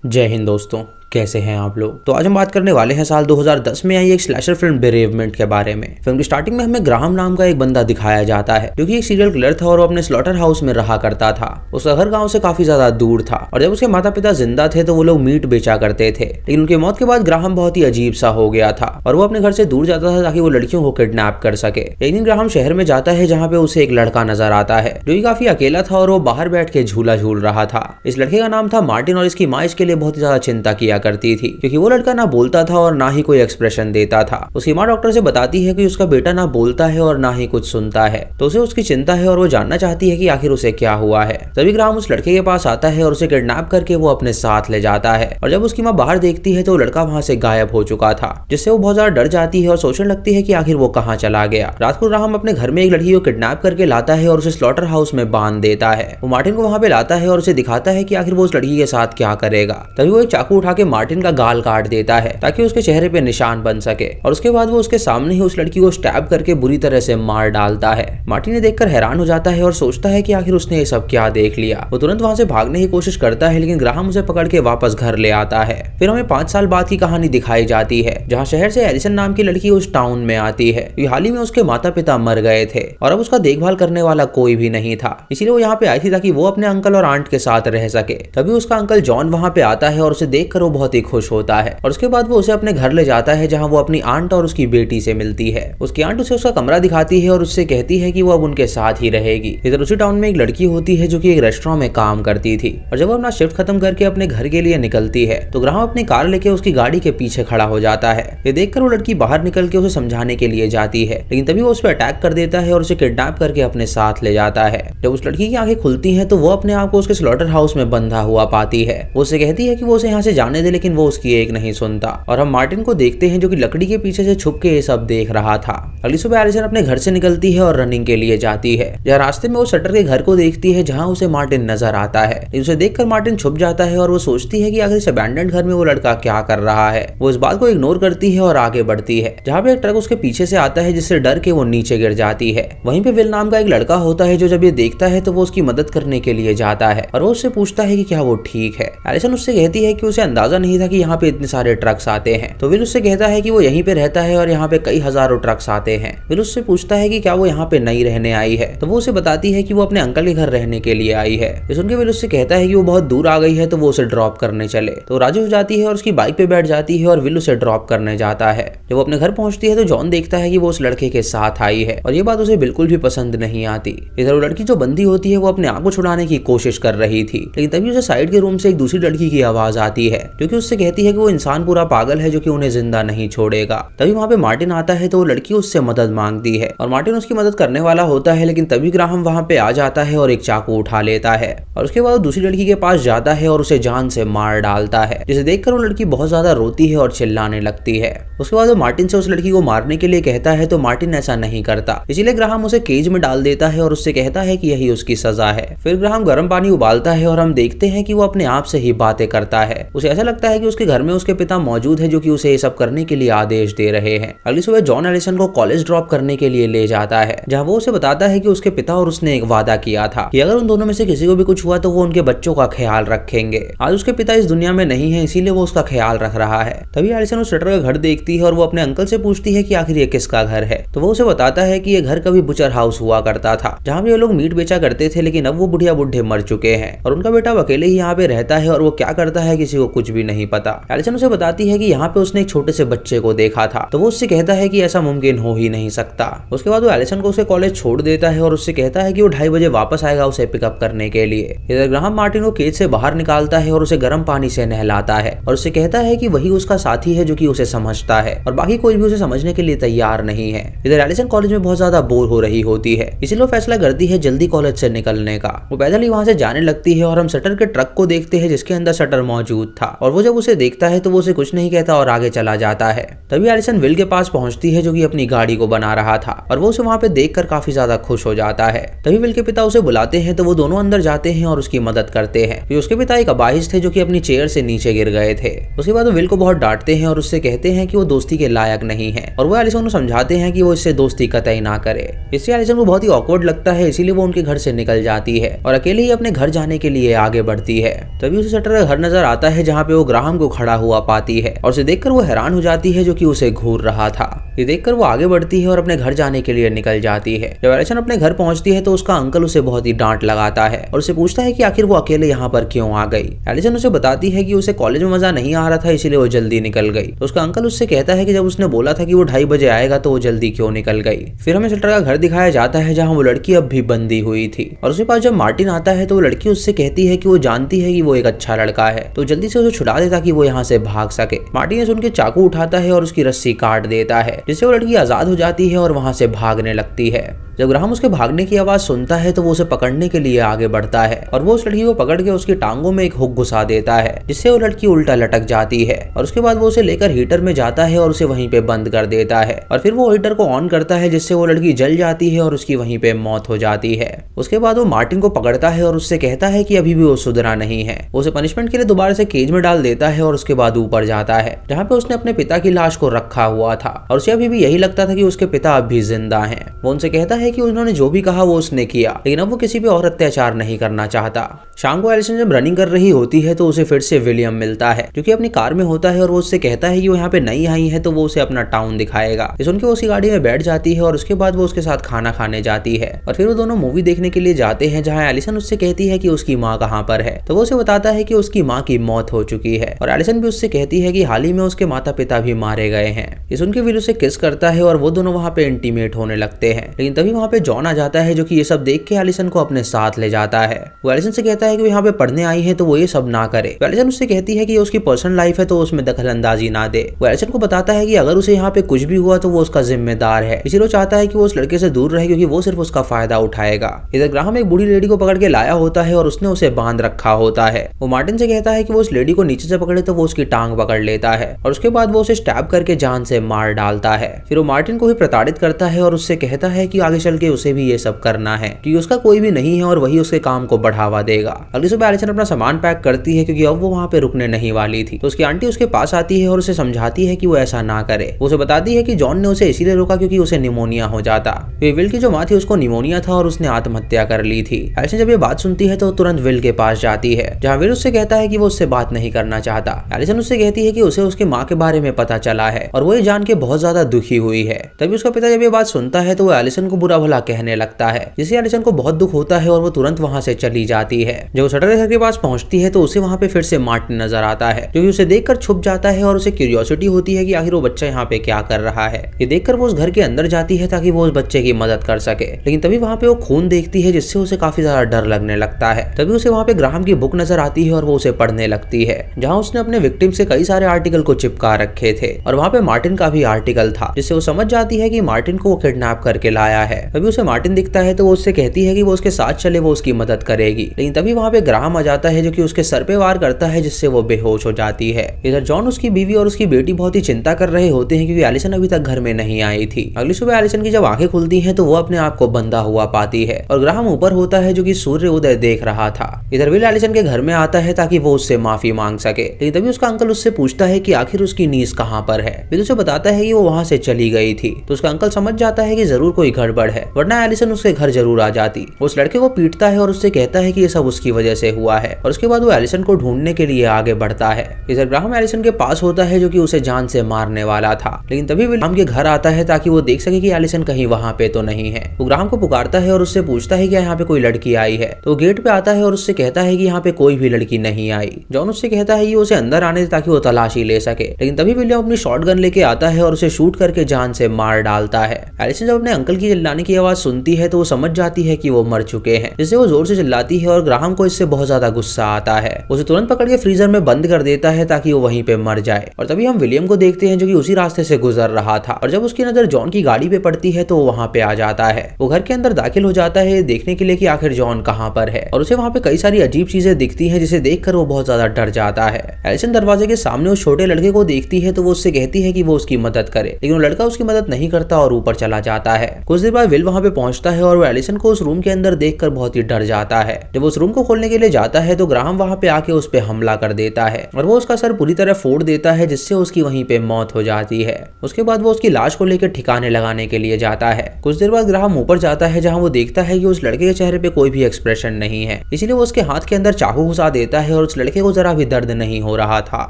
जय हिंद दोस्तों, कैसे हैं आप लोग। तो आज हम बात करने वाले हैं साल 2010 में आई एक स्लैशर फिल्म बेरेवमेंट के बारे में। फिल्म की स्टार्टिंग में हमें ग्राहम नाम का एक बंदा दिखाया जाता है जो कि एक सीरियल किलर था और वो अपने स्लॉटर हाउस में रहा करता था। उसका घर गांव से काफी ज्यादा दूर था और जब उसके माता पिता जिंदा थे तो वो लोग मीट बेचा करते थे, लेकिन उनकी मौत के बाद ग्राहम बहुत ही अजीब सा हो गया था और वो अपने घर से दूर जाता था ताकि वो लड़कियों को किडनैप कर सके। एक दिन ग्राहम शहर में जाता है जहाँ पे उसे एक लड़का नजर आता है जो कि काफी अकेला था और वो बाहर बैठ के झूला झूल रहा था। इस लड़के का नाम था मार्टिन और इसकी माँ इसके लिए बहुत ही ज्यादा चिंता किया करती थी क्योंकि वो लड़का ना बोलता था और ना ही कोई एक्सप्रेशन देता था। उसकी माँ डॉक्टर से बताती है कि उसका बेटा ना बोलता है और ना ही कुछ सुनता है, तो उसे उसकी चिंता है और वो जानना चाहती है कि आखिर उसे क्या हुआ है। तभी ग्राहम उस लड़के के पास आता है और उसे किडनैप करके वो अपने साथ ले जाता है और जब उसकी माँ बाहर देखती है तो वो लड़का वहाँ से गायब हो चुका था, जिससे वो बहुत ज्यादा डर जाती है और सोचने लगती है कि आखिर वो कहाँ चला गया। रात को ग्राहम अपने घर में एक लड़की को किडनैप करके लाता है और उसे स्लॉटर हाउस में बांध देता है। वो मार्टिन को वहाँ पे लाता है और उसे दिखाता है कि आखिर वो उस लड़की के साथ क्या करेगा। तभी वो एक चाकू उठा के मार्टिन का गाल काट देता है ताकि उसके चेहरे पे निशान बन सके और उसके बाद वो उसके सामने ही उस लड़की को स्टैब करके बुरी तरह से मार डालता है। मार्टिन ने देखकर हैरान हो जाता है और सोचता है कि आखिर उसने ये सब क्या देख लिया। वो तुरंत वहां से भागने की कोशिश करता है लेकिन ग्राहम उसे पकड़ के वापस घर ले आता है। फिर हमें 5 साल बाद की कहानी दिखाई जाती है जहाँ शहर से एलिसन नाम की लड़की उस टाउन में आती है। हाल ही में उसके माता पिता मर गए थे और अब उसका देखभाल करने वाला कोई भी नहीं था, इसीलिए वो यहाँ पे आई थी ताकि वो अपने अंकल और आंट के साथ रह सके। तभी उसका अंकल जॉन वहाँ पे आता है और उसे देखकर वो बहुत ही खुश होता है और उसके बाद वो उसे अपने घर ले जाता है जहां वो अपनी आंट और उसकी बेटी से मिलती है। उसकी आंट उसे उसका कमरा दिखाती है और उससे कहती है कि वो अब उनके साथ ही रहेगी। इधर उसी टाउन में एक लड़की होती है जो कि एक रेस्टोरेंट में काम करती थी और जब वो अपना शिफ्ट खत्म करके अपने घर के लिए निकलती है तो ग्राहम अपनी कार लेके उसकी गाड़ी के पीछे खड़ा हो जाता है। ये देखकर वो लड़की बाहर निकल के उसे समझाने के लिए जाती है, लेकिन तभी वो उस पर अटैक कर देता है और उसे किडनैप करके अपने साथ ले जाता है। जब उस लड़की की आंखें खुलती हैं तो वो अपने आप को उसके स्लॉटर हाउस में बंधा हुआ पाती है। वो उसे कहती है कि वो उसे यहाँ से जाने दे, लेकिन वो उसकी एक नहीं सुनता और हम मार्टिन को देखते हैं जो कि लकड़ी के पीछे से छुप के ये सब देख रहा था। अगली सुबह एलिसन अपने घर से निकलती है और रनिंग के लिए जाती है। जहाँ रास्ते में वो शटर के घर को देखती है जहाँ उसे मार्टिन नजर आता है। उसे देखकर मार्टिन छुप जाता है और वो सोचती है कि आखिर इस अबैंडन्ड घर में वो लड़का क्या कर रहा है। वो इस बात को इग्नोर करती है और आगे बढ़ती है जहाँ पे एक ट्रक उसके पीछे से आता है जिससे डर के वो नीचे गिर जाती है। वहीं पे विल नाम का एक लड़का होता है जो जब ये देखता है तो वो उसकी मदद करने के लिए जाता है और वो उससे पूछता है कि क्या वो ठीक है। एलिसन उससे कहती है कि उसे अंदाजा नहीं था कि यहाँ पे इतने सारे ट्रक्स आते हैं। तो विल उससे कहता है कि वो यहीं पे रहता है और यहाँ पे कई हजारों ट्रक्स आते हैं। फिर उससे पूछता है कि क्या वो यहाँ पे नई रहने आई है, तो वो उसे बताती है कि वो अपने अंकल के घर रहने के लिए आई है। ये सुनकर विल उससे कहता है कि वो बहुत दूर आ गई है तो वो उसे ड्रॉप करने चले, तो राजी हो जाती है और उसकी बाइक पे बैठ जाती है और विल उसे ड्रॉप करने जाता है। जब वो अपने घर पहुंचती है तो जॉन देखता है कि वो उस लड़के के साथ आई है और ये बात उसे बिल्कुल भी पसंद नहीं आती। इधर वो लड़की जो बंदी होती है वो अपने आप को छुड़ाने की कोशिश कर रही थी, लेकिन तभी उसे साइड के रूम से एक दूसरी लड़की की आवाज आती है जो कि उससे कहती है कि वो इंसान पूरा पागल है जो कि उन्हें जिंदा नहीं छोड़ेगा। तभी वहाँ पे मार्टिन आता है तो वो लड़की उससे मदद मांगती है और मार्टिन उसकी मदद करने वाला होता है, लेकिन तभी ग्राहम वहाँ पे आ जाता है और एक चाकू उठा लेता है और उसके बाद दूसरी लड़की के पास जाता है और उसे जान से मार डालता है, जिसे देखकर वो लड़की बहुत ज्यादा रोती है और चिल्लाने लगती है। उसके बाद वो मार्टिन से उस लड़की को मारने के लिए कहता है तो मार्टिन ऐसा नहीं करता, इसीलिए ग्राहम उसे केज में डाल देता है और उससे कहता है कि यही उसकी सजा है। फिर ग्राहम गर्म पानी उबालता है और हम देखते हैं कि वो अपने आप से ही बातें करता है। उसे ऐसा लगता है कि उसके घर में उसके पिता मौजूद है जो कि उसे ये सब करने के लिए आदेश दे रहे हैं। अगली सुबह जॉन एलिसन को कॉलेज ड्रॉप करने के लिए ले जाता है जहाँ वो उसे बताता है कि उसके पिता और उसने एक वादा किया था कि अगर उन दोनों में से किसी को भी कुछ हुआ तो वो उनके बच्चों का ख्याल रखेंगे। आज उसके पिता इस दुनिया में नहीं है, इसीलिए वो उसका ख्याल रख रहा है। तभी एलिसन उस शटर का घर देखती है और वो अपने अंकल से पूछती है कि आखिर ये किसका घर है, तो वो उसे बताता है कि ये घर कभी बुचर हाउस हुआ करता था जहाँ पे ये लोग मीट बेचा करते थे, लेकिन अब वो बुढ़िया बुढ़े मर चुके हैं और उनका बेटा अकेले ही यहाँ पे रहता है और वो क्या करता है किसी को कुछ भी नहीं पता। एलिसन उसे बताती है कि यहाँ पे उसने एक छोटे से बच्चे को देखा था, तो वो उससे कहता है कि ऐसा मुमकिन हो ही नहीं सकता। उसके बाद वो एलिसन को उसके कॉलेज छोड़ देता है और उससे कहता है कि वो 2:30 बजे वापस आएगा उसे पिकअप करने के लिए। इधर ग्राहम मार्टिन को केज से बाहर निकालता है और उसे गर्म पानी से नहलाता है और उससे कहता है कि वही उसका साथी है जो कि उसे समझता है और बाकी कोई भी उसे समझने के लिए तैयार नहीं है। इधर एलिसन कॉलेज में बहुत ज्यादा बोर हो रही होती है, इसलिए वो फैसला करती है जल्दी कॉलेज से निकलने का। वो पैदल ही वहां से जाने लगती है और हम शटर के ट्रक को देखते हैं जिसके अंदर शटर मौजूद था और वो जब उसे देखता है तो वो उसे कुछ नहीं कहता और आगे चला जाता है। तभी एलिसन विल के पास पहुंचती है जो कि अपनी गाड़ी को बना रहा था और वो उसे वहां पे देखकर काफी ज्यादा खुश हो जाता है। तभी विल के पिता उसे बुलाते हैं तो वो दोनों अंदर जाते हैं और उसकी मदद करते हैं। फिर उसके पिता एक अपाहिज थे जो कि अपनी चेयर से नीचे गिर गए थे। उसके बाद वो विल को बहुत डांटते हैं और उससे कहते हैं कि वो दोस्ती के लायक नहीं है और वो एलिसन को समझाते हैं कि वो इससे दोस्ती कतई ना करे। इससे एलिसन को बहुत ही ऑकवर्ड लगता है, इसीलिए वो उनके घर से निकल जाती है और अकेले ही अपने घर जाने के लिए आगे बढ़ती है। तभी उसे शटर का घर नजर आता है जहाँ पे वो ग्राहम को खड़ा हुआ पाती है और उसे देखकर वो हैरान हो जाती है जो कि उसे घूर रहा था। ये देखकर वो आगे बढ़ती है और अपने घर जाने के लिए निकल जाती है। जब एलिसन अपने घर पहुंचती है तो उसका अंकल उसे बहुत ही डांट लगाता है और उसे पूछता है कि आखिर वो अकेले यहाँ पर क्यों आ गई। एलिसन उसे बताती है कि उसे कॉलेज में मजा नहीं आ रहा था इसीलिए वो जल्दी निकल गई। तो उसका अंकल उससे कहता है कि जब उसने बोला था कि वो 2:30 बजे आएगा तो वो जल्दी क्यों निकल गई। फिर हमें शटर का घर दिखाया जाता है जहाँ वो लड़की अब भी बंदी हुई थी और उसके पास जब मार्टिन आता है तो वो लड़की उससे कहती है कि वो जानती है कि वो एक अच्छा लड़का है तो जल्दी से उसे छुड़ा दे ताकि वो यहाँ से भाग सके। मार्टिन सुन के चाकू उठाता है और उसकी रस्सी काट देता है जिससे वो लड़की आजाद हो जाती है और वहां से भागने लगती है। जब ग्राहम उसके भागने की आवाज सुनता है तो वो उसे पकड़ने के लिए आगे बढ़ता है और वो उस लड़की को पकड़ के उसकी टांगों में एक हुक घुसा देता है जिससे वो लड़की उल्टा लटक जाती है और उसके बाद वो उसे लेकर हीटर में जाता है और उसे वहीं पे बंद कर देता है और फिर वो हीटर को ऑन करता है जिससे वो लड़की जल जाती है और उसकी वहीं पे मौत हो जाती है। उसके बाद वो मार्टिन को पकड़ता है और उससे कहता है कि अभी भी वो सुधरा नहीं है। वो उसे पनिशमेंट के लिए दोबारा से केज में डाल देता है और उसके बाद ऊपर जाता है जहाँ पे उसने अपने पिता की लाश को रखा हुआ था और उसे अभी भी यही लगता था कि उसके पिता अब भी जिंदा हैं। वो उनसे कहता है कि उन्होंने जो भी कहा वो उसने किया लेकिन अब वो किसी पे और अत्याचार नहीं करना चाहता। शाम को एलिसन जब रनिंग कर रही होती है तो उसे फिर से विलियम मिलता है जो कि अपनी कार में होता है और वो उससे कहता है कि वो यहाँ पे नई आई है तो वो उसे अपना टाउन दिखाएगा। ये सुन के वो उसी गाड़ी में बैठ जाती है और उसके बाद वो उसके साथ खाना खाने जाती है और फिर वो दोनों मूवी देखने के लिए जाते हैं जहाँ एलिसन उससे कहती है कि उसकी माँ कहाँ पर है तो वो उसे बताता है कि उसकी माँ की मौत हो चुकी है और एलिसन भी उससे कहती है कि हाल ही में उसके माता पिता भी मारे गए हैं। ये सुन के विल उसे किस करता है और वो दोनों वहाँ पे इंटीमेट होने लगते हैं लेकिन तभी वहाँ पे जॉन आ जाता है जो कि ये सब देख के एलिसन को अपने साथ ले जाता है। वो एलिसन से कहता है कि वो यहाँ पे पढ़ने आई है तो वो ये सब ना करे। तो एलिसन उससे कहती है कि ये उसकी पर्सनल लाइफ है तो उसमें दखल अंदाजी ना दे। वो एलिसन को बताता है कि अगर उसे यहाँ पे कुछ भी हुआ तो वो उसका जिम्मेदार है, इसीलिए वो चाहता है कि वो उस लड़के से दूर रहे क्योंकि वो सिर्फ उसका फायदा उठाएगा। इधर ग्राहम एक बूढ़ी लेडी को पकड़ के लाया होता है और उसने उसे बांध रखा होता है। वो मार्टिन से कहता है कि वो उस लेडी को नीचे से पकड़े तो वो उसकी टांग पकड़ लेता है और उसके बाद वो उसे स्टैब करके जान से मार डालता है। फिर वो मार्टिन को भी प्रताड़ित करता है और उससे कहता है कि आगे चल के उसे भी ये सब करना है क्योंकि उसका कोई भी नहीं है और वही उसके काम को बढ़ावा देगा। अगली सुबह एलिसन अपना सामान पैक करती है क्योंकि अब वो वहाँ पे रुकने नहीं वाली थी। तो उसकी आंटी उसके पास आती है और उसे समझाती है कि वो ऐसा ना करे। वो उसे बताती है कि जॉन ने उसे इसीलिए रोका क्योंकि उसे निमोनिया हो जाता। विल की जो माँ थी उसको निमोनिया था और उसने आत्महत्या कर ली थी। एलिसन जब ये बात सुनती है तो तुरंत विल के पास जाती है जहाँ विल उससे कहता है कि वो उससे बात नहीं करना चाहता। एलिसन उससे कहती है कि उसे उसके माँ के बारे में पता चला है और वो ये जान के बहुत ज्यादा दुखी हुई है। तभी उसका पिता जब ये बात सुनता है तो वो एलिसन को बुरा भला कहने लगता है जिससे एलिसन को बहुत दुख होता है और वो तुरंत वहाँ से चली जाती है। जब वो शटर घर के पास पहुंचती है तो उसे वहाँ पे फिर से मार्टिन नजर आता है जो कि उसे देखकर छुप जाता है और उसे क्यूरियोसिटी होती है कि आखिर वो बच्चा यहाँ पे क्या कर रहा है। ये देखकर वो उस घर के अंदर जाती है ताकि वो उस बच्चे की मदद कर सके लेकिन तभी वहाँ पे वो खून देखती है जिससे उसे काफी ज्यादा डर लगने लगता है। तभी उसे वहाँ पे ग्राहम की बुक नजर आती है और वो उसे पढ़ने लगती है जहाँ उसने अपने विक्टिम से कई सारे आर्टिकल को चिपका रखे थे और वहाँ पे मार्टिन का भी आर्टिकल था जिससे वो समझ जाती है कि मार्टिन को वो किडनैप करके लाया है। तभी उसे मार्टिन दिखता है तो वो उससे कहती है कि वो उसके साथ चले, वो उसकी मदद करेगी लेकिन तभी वहाँ पे ग्राहम आ जाता है जो कि उसके सर पे वार करता है जिससे वो बेहोश हो जाती है। इधर जॉन, उसकी बीवी और उसकी बेटी बहुत ही चिंता कर रहे होते हैं क्योंकि एलिसन अभी तक घर में नहीं आई थी। अगली सुबह एलिसन की जब आंखें खुलती हैं तो वो अपने आप को बंधा हुआ पाती है और ग्राहम ऊपर होता है जो कि सूर्य उदय देख रहा था। इधर विल एलिसन के घर में आता है ताकि वो उससे माफी मांग सके लेकिन तभी उसका अंकल उससे पूछता है कि आखिर उसकी नीज कहाँ पर है। विल उसे बताता है कि वो वहाँ से चली गई थी तो उसका अंकल समझ जाता है कि जरूर कोई गड़बड़ है वरना एलिसन उसके घर जरूर आ जाती। उस लड़के को पीटता है और उससे कहता है कि ये सब उसकी वजह से हुआ है और उसके बाद वो एलिसन को ढूंढने के लिए आगे बढ़ता है। इधर ग्राहम एलिसन के पास होता है जो कि उसे जान से मारने वाला था लेकिन तभी विल ग्राहम के घर आता है ताकि वो देख सके कि एलिसन कहीं वहाँ पे तो नहीं है। वो ग्राहम को पुकारता है और उससे पूछता है कि यहाँ पे कोई लड़की आई है तो गेट पे आता है और उससे कहता है कि यहाँ पे कोई भी लड़की नहीं आई। जॉन उससे कहता है कि उसे अंदर आने दे ताकि वो तलाशी ले सके लेकिन तभी विलियम अपनी शॉटगन लेके आता है और उसे शूट करके जान से मार डालता है। एलिसन जब अपने अंकल की चिल्लाने चिल्लाने की आवाज सुनती है तो वो समझ जाती है कि वो मर चुके हैं, जिससे वो जोर से चिल्लाती है और ग्राहम को इससे बहुत ज्यादा गुस्सा आता है। उसे तुरंत पकड़ के फ्रीजर में बंद कर देता है ताकि वो वहीं पे मर जाए। और तभी हम विलियम को देखते हैं जो कि उसी रास्ते से गुजर रहा था, और जब उसकी नजर जॉन की गाड़ी पे पड़ती है तो वो वहाँ पे आ जाता है। वो घर के अंदर दाखिल हो जाता है देखने के लिए कि आखिर जॉन कहाँ पर है, और उसे वहाँ पे कई सारी अजीब चीजें दिखती हैं जिसे देखकर वो बहुत ज्यादा डर जाता है। एलिसन दरवाजे के सामने उस छोटे लड़के को देखती है तो वो उससे कहती है कि वो उसकी मदद करे, लेकिन वो लड़का उसकी मदद नहीं करता और ऊपर चला जाता है। कुछ देर बाद विल वहाँ पे पहुंचता है और वो एलिसन को उस रूम के अंदर देखकर बहुत ही डर जाता है। जब वो उस रूम को खोलने के लिए जाता है तो ग्राहम वहाँ पे आके उस पे हमला कर देता है और वो उसका सर पूरी तरह फोड़ देता है, जिससे उसकी वहीं पे मौत हो जाती है। उसके बाद वो उसकी लाश को लेकर ठिकाने लगाने के लिए जाता है। कुछ देर बाद ग्राहम ऊपर जाता है जहाँ वो देखता है कि उस लड़के के चेहरे पे कोई भी एक्सप्रेशन नहीं है, इसीलिए वो उसके हाथ के अंदर चाकू घुसा देता है और उस लड़के को जरा भी दर्द नहीं हो रहा था।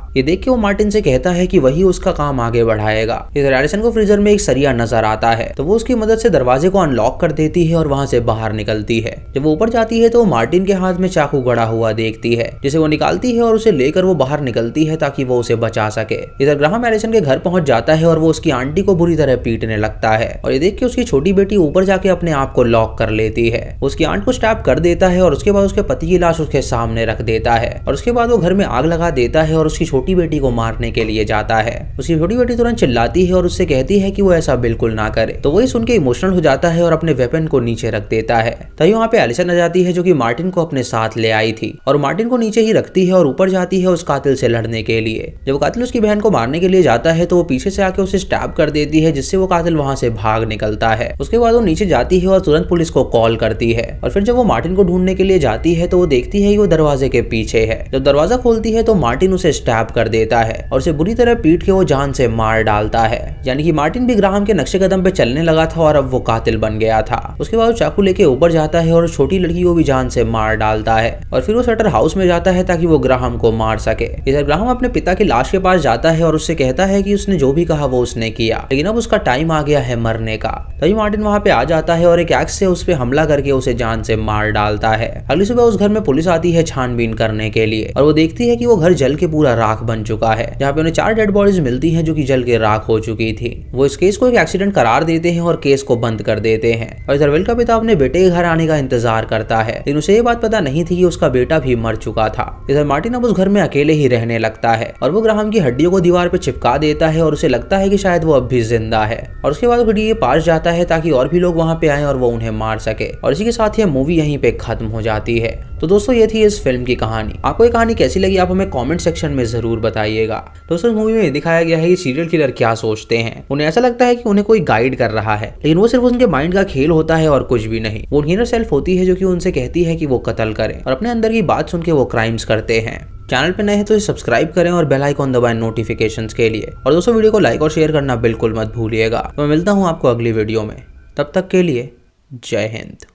ये देख के वो मार्टिन से कहता है कि वही उसका काम आगे बढ़ाएगा। इधर एलिसन को फ्रीजर में एक सरिया नजर आता है तो वो उसकी मदद से दरवाजे को अनलॉक कर देती है और वहां से बाहर निकलती है। जब वो ऊपर जाती है तो वो मार्टिन के हाथ में चाकू गड़ा हुआ देखती है, जिसे वो निकालती है और उसे लेकर वो बाहर निकलती है ताकि वो उसे बचा सके। इधर ग्राहम एलिसन के घर पहुंच जाता है और वो उसकी आंटी को बुरी तरह पीटने लगता है, और ये देख के उसकी छोटी बेटी ऊपर जाके अपने आप को लॉक कर लेती है। उसकी आंट को स्टैब कर देता है और उसके बाद उसके पति की लाश उसके सामने रख देता है, और उसके बाद वो घर में आग लगा देता है और उसकी छोटी बेटी को मारने के लिए जाता है। उसकी छोटी बेटी तुरंत चिल्लाती है और उससे कहती है कि वो ऐसा बिल्कुल ना करे, तो वही सुन के इमोशनल हो जाता है और अपने वेपन को नीचे रख देता है। तभी वहाँ पे एलिसन आ जाती है जो कि मार्टिन को अपने साथ ले आई थी, और मार्टिन को नीचे ही रखती है और ऊपर जाती है उस कातिल से लड़ने के लिए। जब वो कातिल उसकी बहन को मारने के लिए जाता है तो वो पीछे से आके उसे स्टैब कर देती है, जिससे वो कातिल वहां से भाग निकलता है। उसके बाद वो नीचे जाती है और तुरंत पुलिस को कॉल करती है, और फिर जब वो मार्टिन को ढूंढने के लिए जाती है तो वो देखती है कि वो दरवाजे के पीछे है। जब दरवाजा खोलती है तो मार्टिन उसे स्टैब कर देता है और उसे बुरी तरह पीट के वो जान से मार डालता है। यानी कि मार्टिन भी ग्राहम के नक्शे कदम पे चलने लगा था और अब वो कातिल बन गया था। उसके बाद वो चाकू लेके ऊपर जाता है और छोटी लड़की को भी जान से मार डालता है, और फिर वो शटर हाउस में जाता है ताकि वो ग्राहम को मार सके। इधर ग्राहम अपने पिता की लाश के पास जाता है और उससे कहता है कि उसने जो भी कहा वो उसने किया, लेकिन अब उसका टाइम आ गया है मरने का। तभी मार्टिन वहां पे आ जाता है और एक एक्स से उस पे हमला करके उसे जान से मार डालता है। अगली सुबह उस घर में पुलिस आती है छानबीन करने के लिए, और वो देखती है कि वो घर जल के पूरा राख बन चुका है, जहाँ पे उन्हें 4 डेड बॉडीज मिलती हैं जो कि जल के राख हो चुकी थी। वो इस केस को एक एक्सीडेंट करार देते हैं और केस को बंद कर देते हैं। और इधर विल का पिता अपने बेटे के घर आने का इंतजार करता है, लेकिन उसे ये बात पता नहीं थी कि उसका बेटा भी मर चुका था। इधर मार्टिन अब उस घर में अकेले ही रहने लगता है, और वो ग्राहम की हड्डियों को दीवार पे चिपका देता है और उसे लगता है कि शायद वो अब भी जिंदा है। और उसके बाद वो खिड़की के पास जाता है ताकि और भी लोग वहां पे आए और वो उन्हें मार सके, और इसी के साथ ये मूवी यहीं पे खत्म हो जाती है। तो दोस्तों ये थी इस फिल्म की कहानी। आपको ये कहानी कैसी लगी आप हमें कमेंट सेक्शन में जरूर बताइएगा। दोस्तों इस मूवी में दिखाया गया है कि सीरियल किलर क्या सोचते हैं। उन्हें ऐसा लगता है कि उन्हें कोई गाइड कर रहा है, लेकिन वो सिर्फ उनके माइंड का खेल होता है और कुछ भी नहीं। वो इनर सेल्फ होती है जो कि उनसे कहती है कि वो कत्ल करें, और अपने अंदर की बात सुन के वो क्राइम्स करते हैं। चैनल पे नए हैं तो इसे सब्सक्राइब करें और बेल आइकॉन दबाएं नोटिफिकेशंस के लिए। और दोस्तों वीडियो को लाइक और शेयर करना बिल्कुल मत भूलिएगा। तो मैं मिलता हूँ आपको अगली वीडियो में, तब तक के लिए जय हिंद।